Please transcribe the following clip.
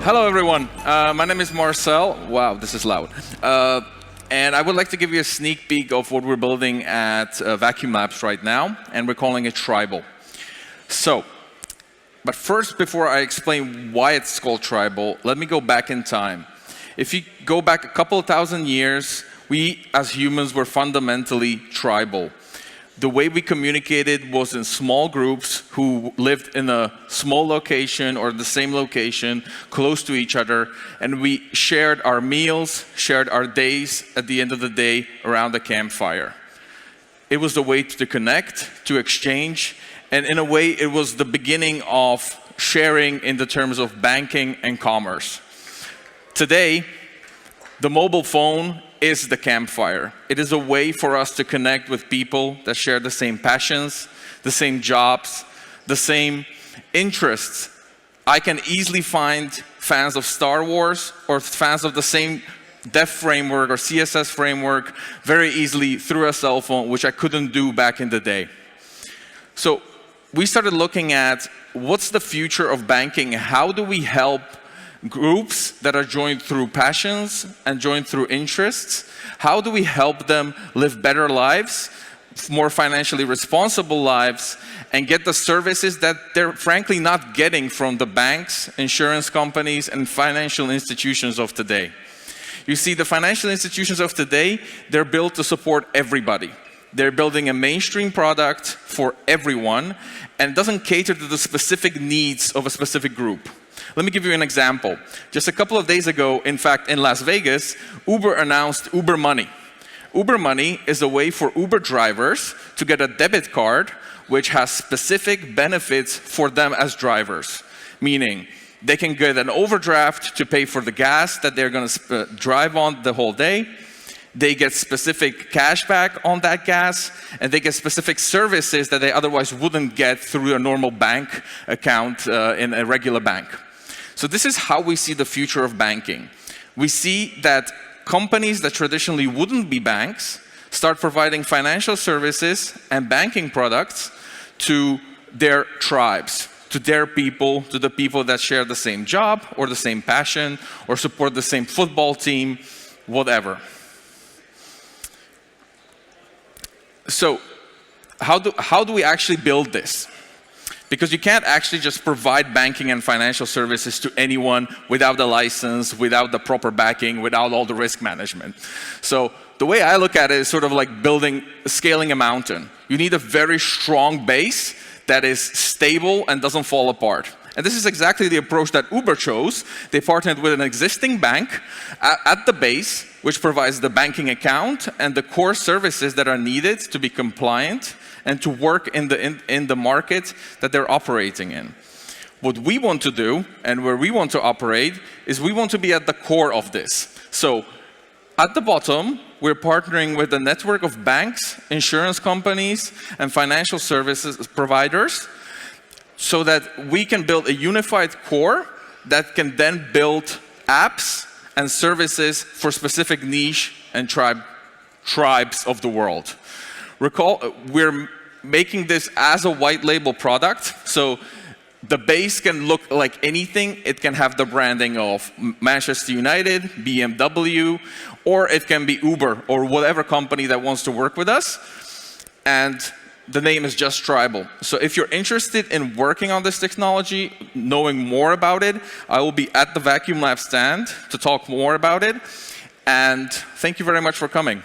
Hello, everyone. My name is Marcel. Wow, this is loud. And I would like to give you a sneak peek of what we're building at Vacuum Labs right now, and we're calling it Tribal. But first, before I explain why it's called Tribal, let me go back in time. If you go back a couple of thousand years, we as humans were fundamentally tribal. The way we communicated was in small groups who lived in a small location or the same location, close to each other, and we shared our meals, shared our days at the end of the day around the campfire. It was the way to connect, to exchange, and in a way it was the beginning of sharing in the terms of banking and commerce. Today, the mobile phone is the campfire. It is a way for us to connect with people that share the same passions, the same jobs, the same interests. I can easily find fans of Star Wars or fans of the same dev framework or CSS framework very easily through a cell phone, which I couldn't do back in the day. So we started looking at what's the future of banking? How do we help groups that are joined through passions and joined through interests? How do we help them live better lives, more financially responsible lives, and get the services that they're frankly not getting from the banks, insurance companies, and financial institutions of today? You see, the financial institutions of today, they're built to support everybody. They're building a mainstream product for everyone and doesn't cater to the specific needs of a specific group. Let me give you an example. Just a couple of days ago, in fact, in Las Vegas, Uber announced Uber Money. Uber Money is a way for Uber drivers to get a debit card which has specific benefits for them as drivers. Meaning, they can get an overdraft to pay for the gas that they're going to drive on the whole day. They get specific cash back on that gas, and they get specific services that they otherwise wouldn't get through a normal bank account in a regular bank. So this is how we see the future of banking. We see that companies that traditionally wouldn't be banks start providing financial services and banking products to their tribes, to their people, to the people that share the same job or the same passion or support the same football team, whatever. So how do we actually build this? Because you can't actually just provide banking and financial services to anyone without a license, without the proper backing, without all the risk management. So the way I look at it is sort of like scaling a mountain. You need a very strong base that is stable and doesn't fall apart. And this is exactly the approach that Uber chose. They partnered with an existing bank at the base, which provides the banking account and the core services that are needed to be compliant and to work in the market that they're operating in. What we want to do, and where we want to operate, is we want to be at the core of this. So at the bottom, we're partnering with a network of banks, insurance companies, and financial services providers so that we can build a unified core that can then build apps and services for specific niche and tribes of the world. Recall, we're making this as a white label product, so the base can look like anything. It can have the branding of Manchester United, BMW, or it can be Uber or whatever company that wants to work with us. And the name is just Tribal. So if you're interested in working on this technology, knowing more about it, I will be at the Vacuum Lab stand to talk more about it. And thank you very much for coming.